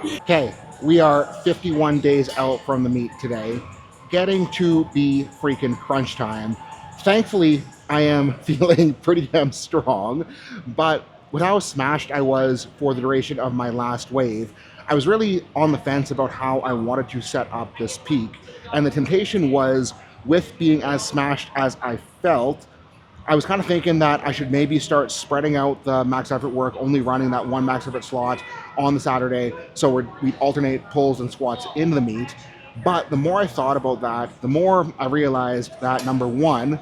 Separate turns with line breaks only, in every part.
Okay, we are 51 days out from the meet today, getting to be freaking crunch time. Thankfully, I am feeling pretty damn strong, but with how smashed I was for the duration of my last wave, I was really on the fence about how I wanted to set up this peak. And the temptation was, with being as smashed as I felt, I was kind of thinking that I should maybe start spreading out the max effort work, only running that one max effort slot on the Saturday, so we'd alternate pulls and squats in the meet. But the more I thought about that, the more I realized that, number one,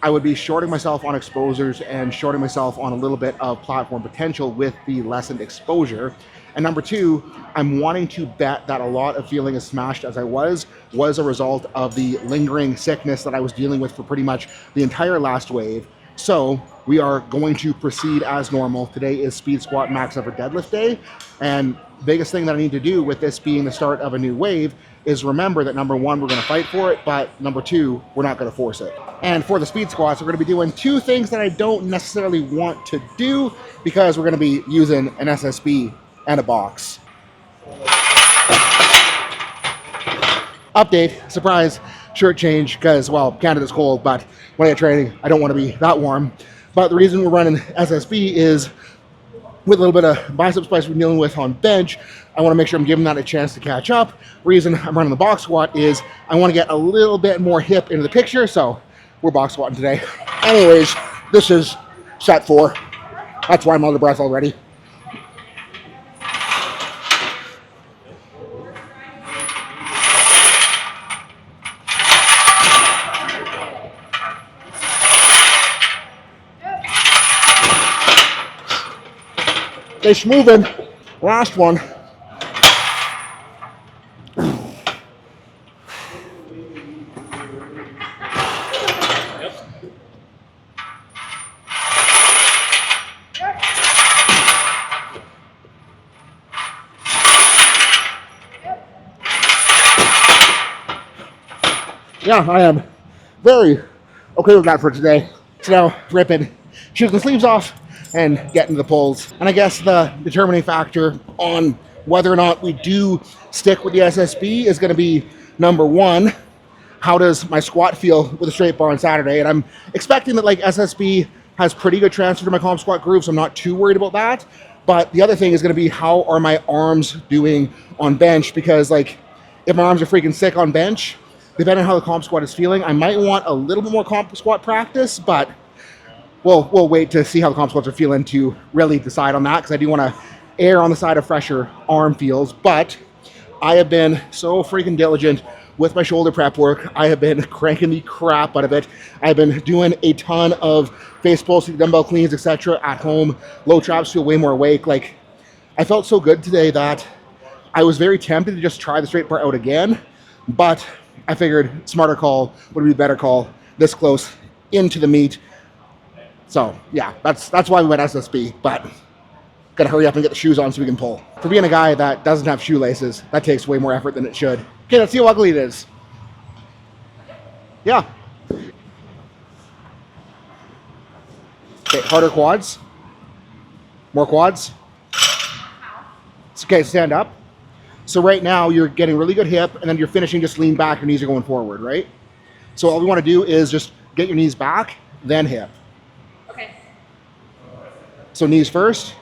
I would be shorting myself on exposures and shorting myself on a little bit of platform potential with the lessened exposure. And number two, I'm wanting to bet that a lot of feeling as smashed as I was a result of the lingering sickness that I was dealing with for pretty much the entire last wave. So we are going to proceed as normal. Today is speed squat max effort deadlift day. And the biggest thing that I need to do with this being the start of a new wave is remember that, number one, we're going to fight for it, but number two, we're not going to force it. And for the speed squats, we're going to be doing two things that I don't necessarily want to do, because we're going to be using an SSB and a box. Update, surprise, shirt change, because, well, Canada's cold, but when I get training, I don't want to be that warm. But the reason we're running SSB is, with a little bit of bicep splice we're dealing with on bench, I want to make sure I'm giving that a chance to catch up. Reason I'm running the box squat is I want to get a little bit more hip into the picture, so we're box squatting today. Anyways, this is set 4. That's why I'm out of breath already. It's moving. Last one. Yeah, I am very okay with that for today. So now, ripping shoes and sleeves off and getting the pulls. And I guess the determining factor on whether or not we do stick with the SSB is going to be, number one, how does my squat feel with a straight bar on Saturday? And I'm expecting that, like, SSB has pretty good transfer to my comp squat groove, so I'm not too worried about that. But the other thing is going to be, how are my arms doing on bench? Because, like, if my arms are freaking sick on bench, depending on how the comp squat is feeling, I might want a little bit more comp squat practice, but we'll wait to see how the comp squats are feeling to really decide on that, because I do want to err on the side of fresher arm feels. But I have been so freaking diligent with my shoulder prep work. I have been cranking the crap out of it. I've been doing a ton of face pulls, dumbbell cleans, etc. at home. Low traps feel way more awake. Like, I felt so good today that I was very tempted to just try the straight bar out again, but I figured smarter call would be a better call this close into the meet. So yeah, that's why we went SSB, but gotta hurry up and get the shoes on so we can pull. For being a guy that doesn't have shoelaces, that takes way more effort than it should. Okay, let's see how ugly it is. Yeah. Okay, harder quads. More quads. Okay, stand up. So right now you're getting really good hip, and then you're finishing just lean back, your knees are going forward, right? So all we want to do is just get your knees back, then hip.
Okay.
So knees first.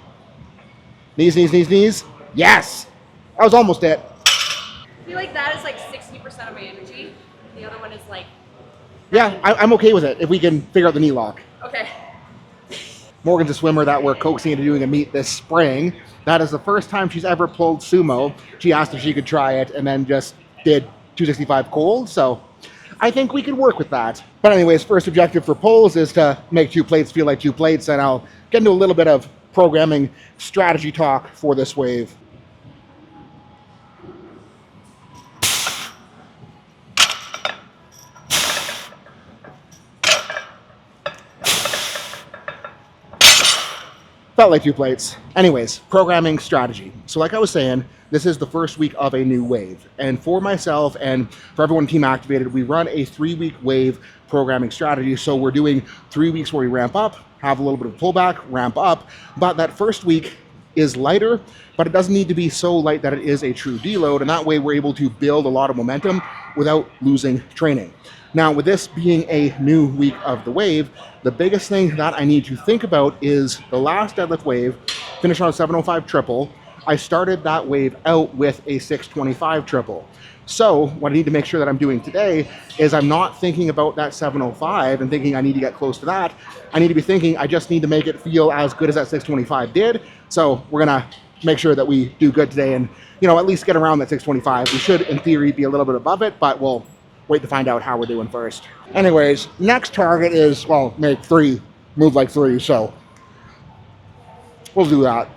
Knees, knees, knees, knees. Yes! That was almost it.
I feel like that is like 60% of my energy. The other one is like...
Yeah, I'm okay with it if we can figure out the knee lock.
Okay.
Morgan's a swimmer that we're coaxing into doing a meet this spring. That is the first time she's ever pulled sumo. She asked if she could try it and then just did 265 cold, so I think we could work with that. But anyways, first objective for pulls is to make 2 plates feel like 2 plates, and I'll get into a little bit of programming strategy talk for this wave. Felt like 2 plates. Anyways, programming strategy. So like I was saying, this is the first week of a new wave. And for myself and for everyone Team Activated, we run a 3-week wave programming strategy. So we're doing 3 weeks where we ramp up, have a little bit of pullback, ramp up. But that first week is lighter, but it doesn't need to be so light that it is a true deload, and that way we're able to build a lot of momentum without losing training. Now, with this being a new week of the wave, the biggest thing that I need to think about is the last deadlift wave finished on a 705 triple. I started that wave out with a 625 triple. So what I need to make sure that I'm doing today is I'm not thinking about that 705 and thinking I need to get close to that. I need to be thinking I just need to make it feel as good as that 625 did. So we're gonna make sure that we do good today and, you know, at least get around that 625. We should, in theory, be a little bit above it, but we'll wait to find out how we're doing first. Anyways, next target is, well, make 3, move like 3, so we'll do that.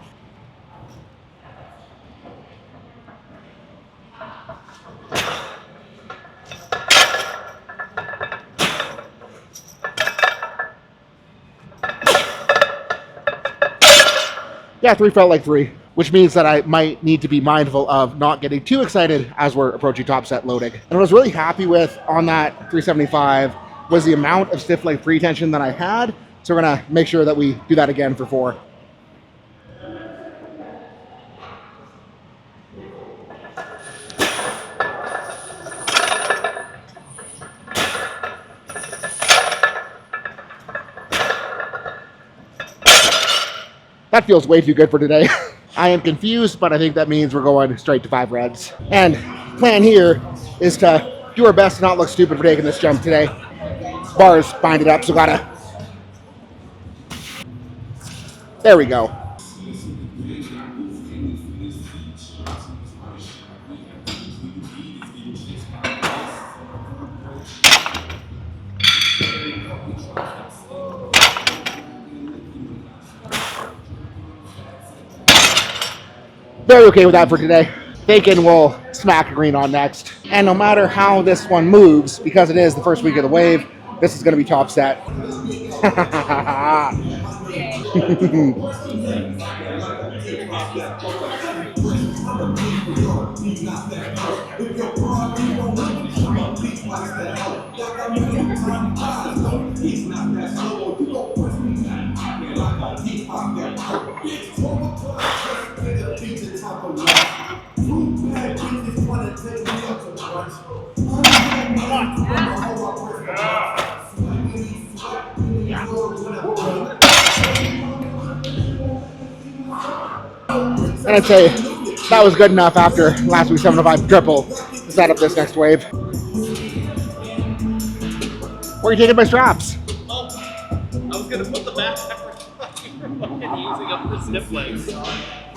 Yeah, 3 felt like 3, which means that I might need to be mindful of not getting too excited as we're approaching top set loading. And what I was really happy with on that 375 was the amount of stiff leg pre-tension that I had. So we're gonna make sure that we do that again for 4. That feels way too good for today. I am confused, but I think that means we're going straight to 5 reds. And plan here is to do our best to not look stupid for taking this jump today. Bars bind it up, so gotta. There we go. Very okay with that for today. Thinking we'll smack green on next. And no matter how this one moves, because it is the first week of the wave, this is going to be top set. And I'd say that was good enough after last week's 705 triple to set up this next wave. Where are you taking my straps?
Oh, I was gonna put the back using up the stiff legs.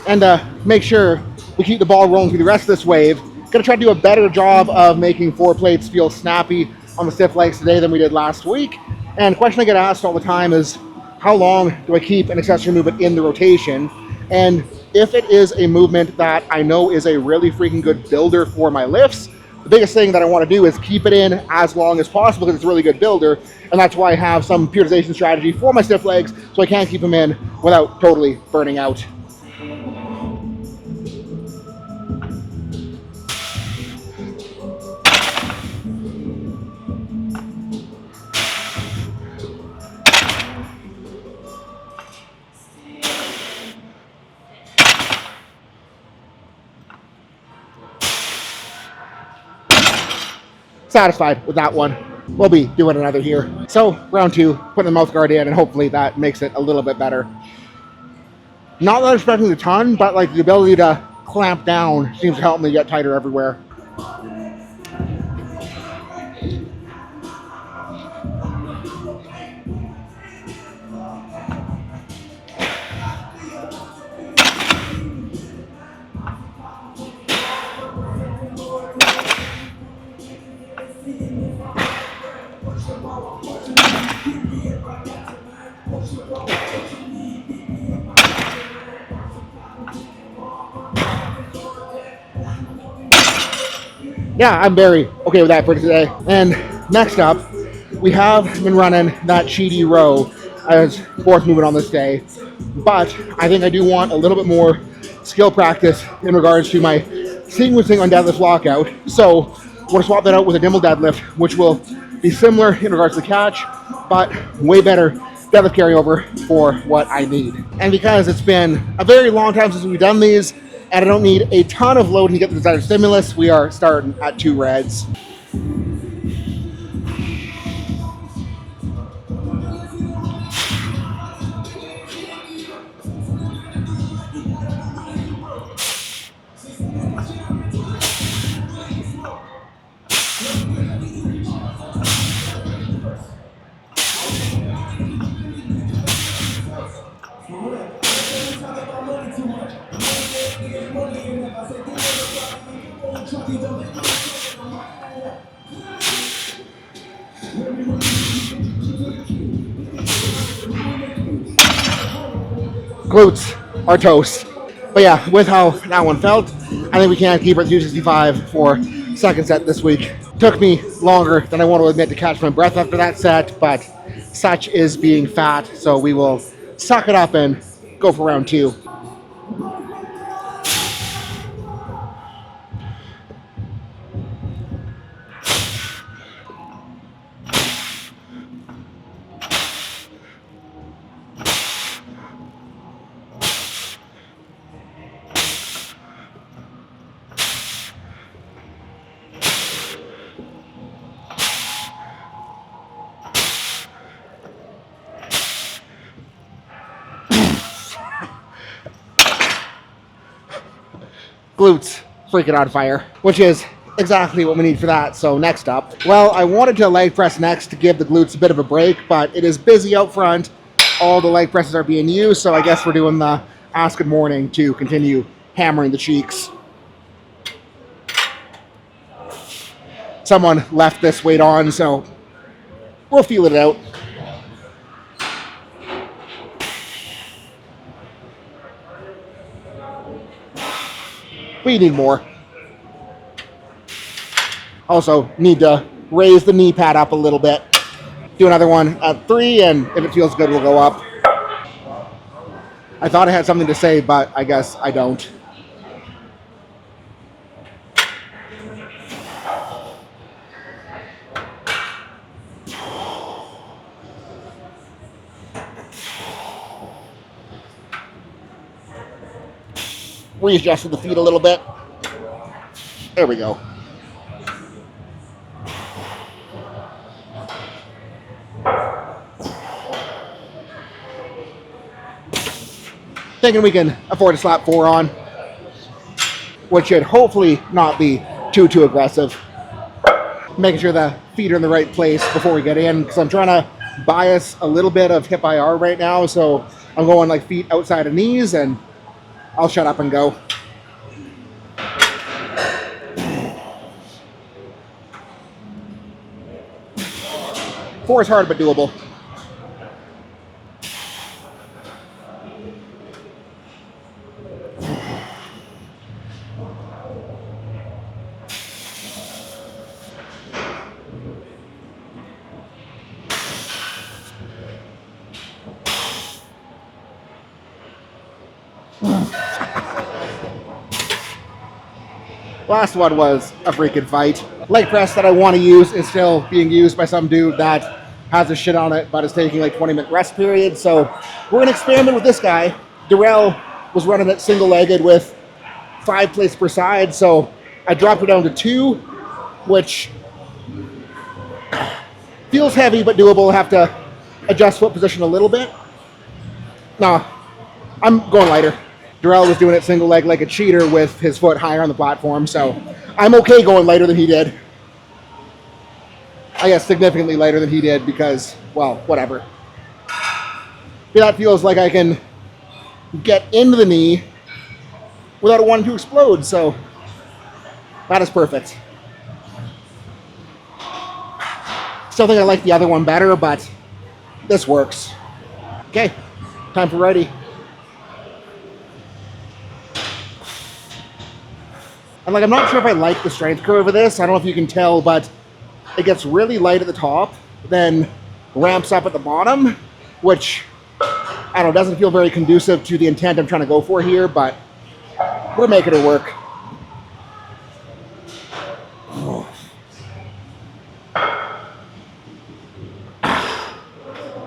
And make sure we keep the ball rolling through the rest of this wave. Gonna try to do a better job of making 4 plates feel snappy on the stiff legs today than we did last week. And the question I get asked all the time is, how long do I keep an accessory movement in the rotation? And if it is a movement that I know is a really freaking good builder for my lifts, the biggest thing that I want to do is keep it in as long as possible because it's a really good builder. And that's why I have some periodization strategy for my stiff legs so I can keep them in without totally burning out. Satisfied with that one. We'll be doing another here. So round 2, putting the mouth guard in, and hopefully that makes it a little bit better. Not that I'm expecting a ton, but like the ability to clamp down seems to help me get tighter everywhere. Yeah, I'm very okay with that for today. And next up, we have been running that cheaty row as 4th movement on this day. But I think I do want a little bit more skill practice in regards to my sequencing on deadlift lockout. So we're going to swap that out with a dimble deadlift, which will be similar in regards to the catch, but way better deadlift carryover for what I need. And because it's been a very long time since we've done these, and I don't need a ton of load to get the desired stimulus, we are starting at 2 reds. Glutes are toast. But yeah, with how that one felt, I think we can keep it at 265 for second set this week. Took me longer than I want to admit to catch my breath after that set, but such is being fat, so we will suck it up and go for round 2. Glutes freaking on fire, which is exactly what we need for that. So next up, well, I wanted to leg press next to give the glutes a bit of a break, but it is busy out front. All the leg presses are being used, so I guess we're doing the ask good morning to continue hammering the cheeks. Someone left this weight on, so we'll feel it out. We need more. Also, need to raise the knee pad up a little bit. Do another one at 3, and if it feels good, we'll go up. I thought I had something to say, but I guess I don't. Readjust the feet a little bit. There we go. Thinking we can afford to slap 4 on, which should hopefully not be too aggressive. Making sure the feet are in the right place before we get in, because I'm trying to bias a little bit of hip IR right now, so I'm going like feet outside of knees, and I'll shut up and go. Four is hard but doable. Last one was a freaking fight. Leg press that I want to use is still being used by some dude that has a shit on it, but is taking like 20-minute rest period. So we're gonna experiment with this guy. Darrell was running it single-legged with 5 plates per side, so I dropped it down to 2, which feels heavy but doable. I have to adjust foot position a little bit. No, I'm going lighter. Darrell was doing it single leg like a cheater with his foot higher on the platform, so I'm okay going lighter than he did. I guess significantly lighter than he did because, well, whatever. That feels like I can get into the knee without it wanting to explode, so that is perfect. Still think I like the other one better, but this works. Okay, time for righty. And like, I'm not sure if I like the strength curve of this. I don't know if you can tell, but it gets really light at the top, then ramps up at the bottom, which, I don't know, doesn't feel very conducive to the intent I'm trying to go for here, but we're making it work.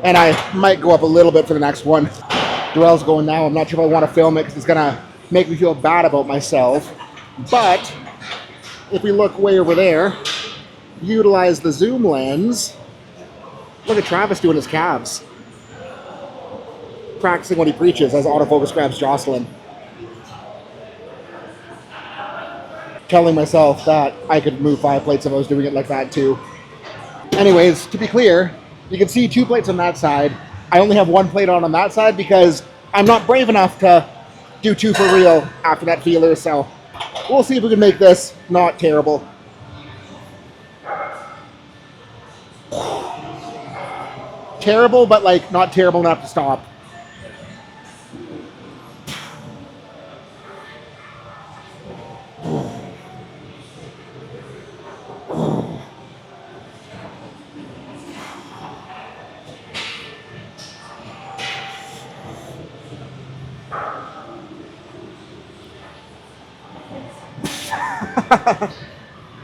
And I might go up a little bit for the next one. Darrell's going now. I'm not sure if I want to film it because it's going to make me feel bad about myself. But if we look way over there, utilize the zoom lens. Look at Travis doing his calves. Practicing what he preaches as autofocus grabs Jocelyn. Telling myself that I could move 5 plates if I was doing it like that too. Anyways, to be clear, you can see 2 plates on that side. I only have 1 plate on that side because I'm not brave enough to do 2 for real after that feeler, so we'll see if we can make this not terrible. Terrible, but like not terrible enough to stop.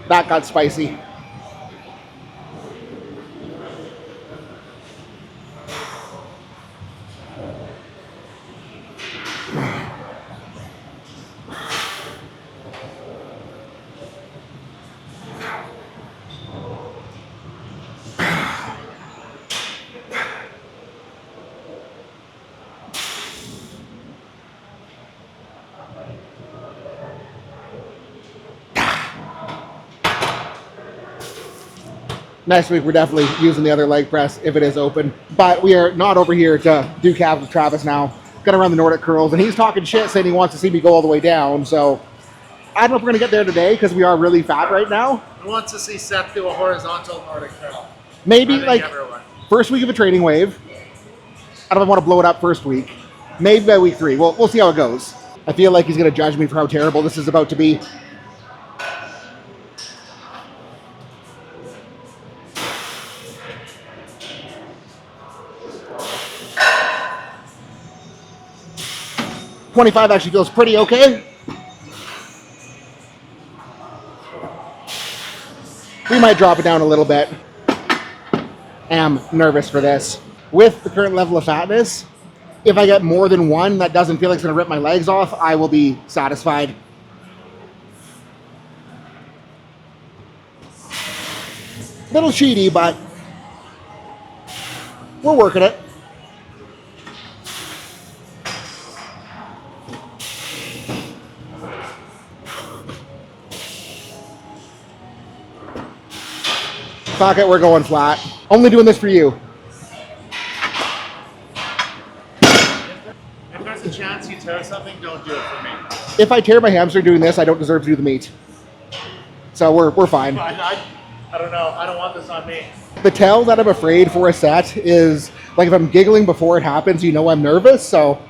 That got spicy. Next week, we're definitely using the other leg press if it is open. But we are not over here to do calves with Travis now. Gonna run the Nordic curls, and he's talking shit saying he wants to see me go all the way down. So I don't know if we're gonna get there today because we are really fat right now.
Who wants to see Seth do a horizontal Nordic curl?
Maybe like first week of a training wave. I don't want to blow it up first week. Maybe by week 3. We'll see how it goes. I feel like he's gonna judge me for how terrible this is about to be. $25 actually feels pretty okay. We might drop it down a little bit. I'm nervous for this. With the current level of fatness, if I get more than 1 that doesn't feel like it's gonna rip my legs off, I will be satisfied. Little cheaty, but we're working it. Fuck it, we're going flat. Only doing this for you.
If there's a chance you tear something, don't do it for me.
If I tear my hamstring doing this, I don't deserve to do the meet. So we're fine.
I don't know. I don't want this on me.
The tell that I'm afraid for a set is, like, if I'm giggling before it happens, you know I'm nervous. So,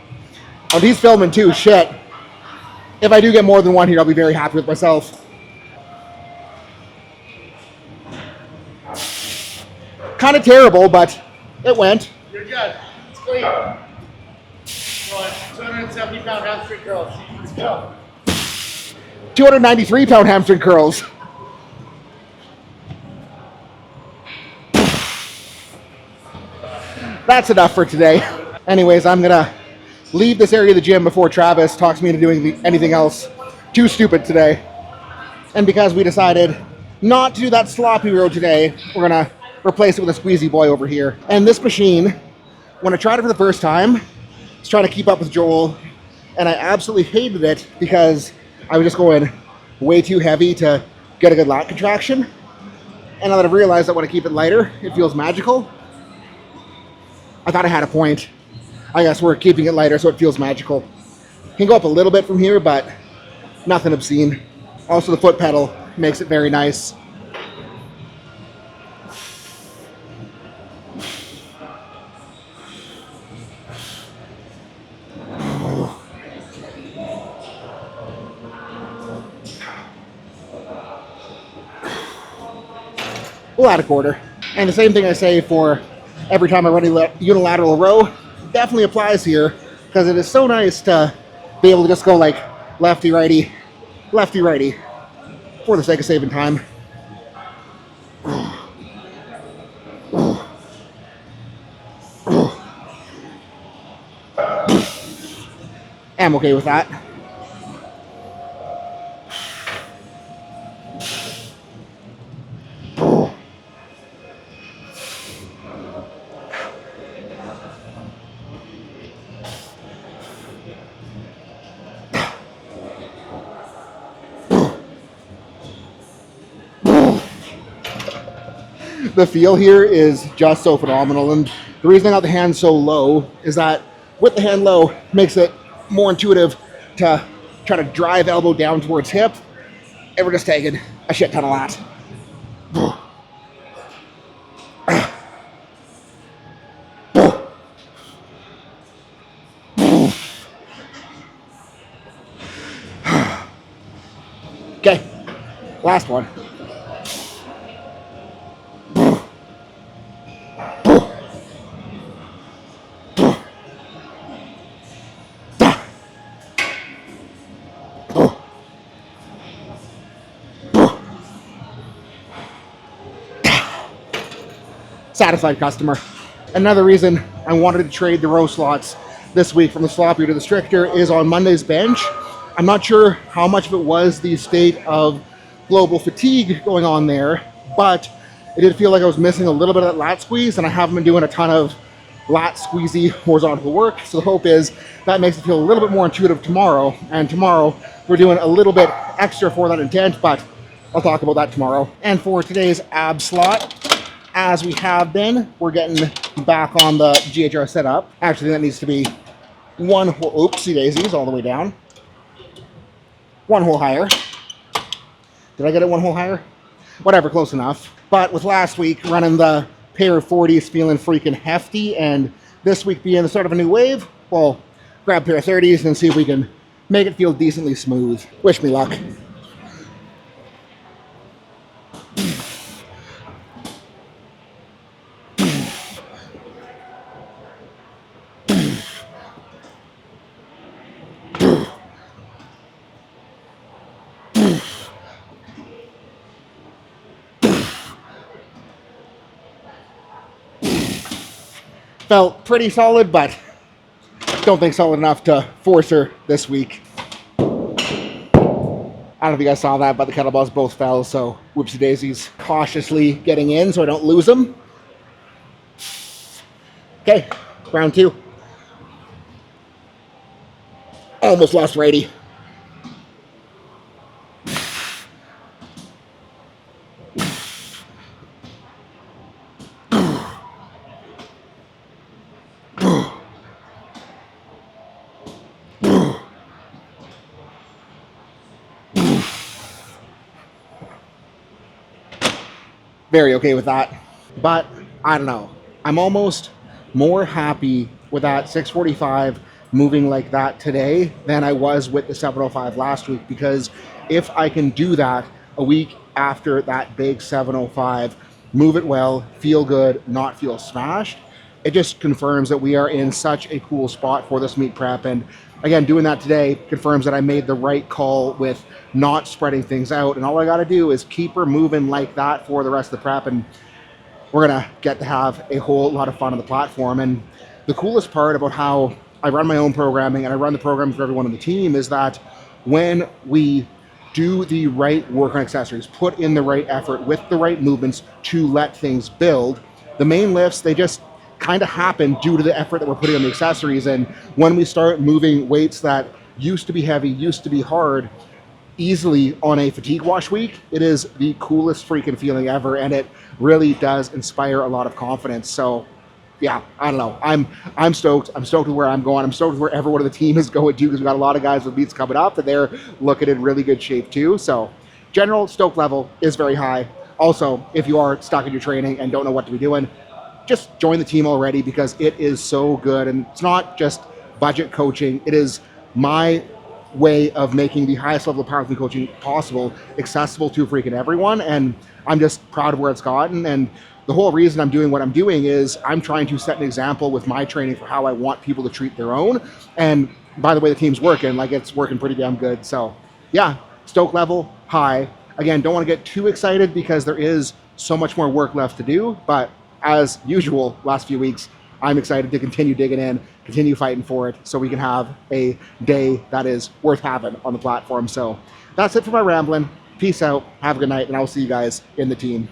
oh, he's filming too, shit. If I do get more than 1 here, I'll be very happy with myself. Kind of terrible, but it went.
You're good. It's clean. Go on. 270-pound hamstring curls. Let's go.
293-pound hamstring curls. That's enough for today. Anyways, I'm gonna leave this area of the gym before Travis talks me into doing anything else too stupid today. And because we decided not to do that sloppy row today, we're gonna replace it with a squeezy boy over here. And this machine, when I tried it for the first time, I was trying to keep up with Joel, and I absolutely hated it because I was just going way too heavy to get a good lat contraction. And now that I've realized that when I keep it lighter, it feels magical, I thought I had a point. I guess we're keeping it lighter so it feels magical. Can go up a little bit from here, but nothing obscene. Also, the foot pedal makes it very nice. We'll add a quarter. And the same thing I say for every time I run a unilateral row definitely applies here, because it is so nice to be able to just go like lefty, righty, for the sake of saving time. am okay with that. The feel here is just so phenomenal, and the reason I got the hand so low is that with the hand low makes it more intuitive to try to drive elbow down towards hip, and we're just taking a shit ton of lat. Okay, last one. Satisfied customer. Another reason I wanted to trade the row slots this week from the sloppier to the stricter is on Monday's bench. I'm not sure how much of it was the state of global fatigue going on there, but it did feel like I was missing a little bit of that lat squeeze, and I haven't been doing a ton of lat squeezy horizontal work. So the hope is that makes it feel a little bit more intuitive tomorrow, and tomorrow we're doing a little bit extra for that intent, but I'll talk about that tomorrow. And for today's ab slot, as we have been, we're getting back on the GHR setup. Actually, that needs to be one whole, oopsie daisies, all the way down. One hole higher. Did I get it one hole higher? Whatever, close enough. But with last week running the pair of 40s feeling freaking hefty, and this week being the start of a new wave, well, grab a pair of 30s and see if we can make it feel decently smooth. Wish me luck. Felt pretty solid, but don't think solid enough to force her this week. I don't know if you guys saw that, but the kettlebells both fell, so whoopsie daisies. Cautiously getting in so I don't lose them. Okay, round two. Almost lost righty. Very okay with that. But I don't know. I'm almost more happy with that 645 moving like that today than I was with the 705 last week, because if I can do that a week after that big 705, move it well, feel good, not feel smashed, it just confirms that we are in such a cool spot for this meet prep. And again, doing that today confirms that I made the right call with not spreading things out. And all I got to do is keep her moving like that for the rest of the prep, and we're going to get to have a whole lot of fun on the platform. And the coolest part about how I run my own programming and I run the program for everyone on the team is that when we do the right work on accessories, put in the right effort with the right movements to let things build, the main lifts, they just kind of happen due to the effort that we're putting on the accessories. And when we start moving weights that used to be heavy, used to be hard, easily on a fatigue wash week, it is the coolest freaking feeling ever, and it really does inspire a lot of confidence. So yeah, I don't know. I'm stoked. I'm stoked with where I'm going. I'm stoked with where everyone on the team is going too, because we've got a lot of guys with meets coming up and they're looking in really good shape too. So general stoke level is very high. Also, if you are stuck in your training and don't know what to be doing, just join the team already, because it is so good. And it's not just budget coaching. It is my way of making the highest level of powerlifting coaching possible accessible to freaking everyone. And I'm just proud of where it's gotten. And the whole reason I'm doing what I'm doing is I'm trying to set an example with my training for how I want people to treat their own. And by the way, the team's working, like it's working pretty damn good. So yeah, stoke level high. Again, don't want to get too excited because there is so much more work left to do, but as usual, last few weeks, I'm excited to continue digging in, continue fighting for it, so we can have a day that is worth having on the platform. So that's it for my rambling. Peace out, have a good night, and I'll see you guys in the team.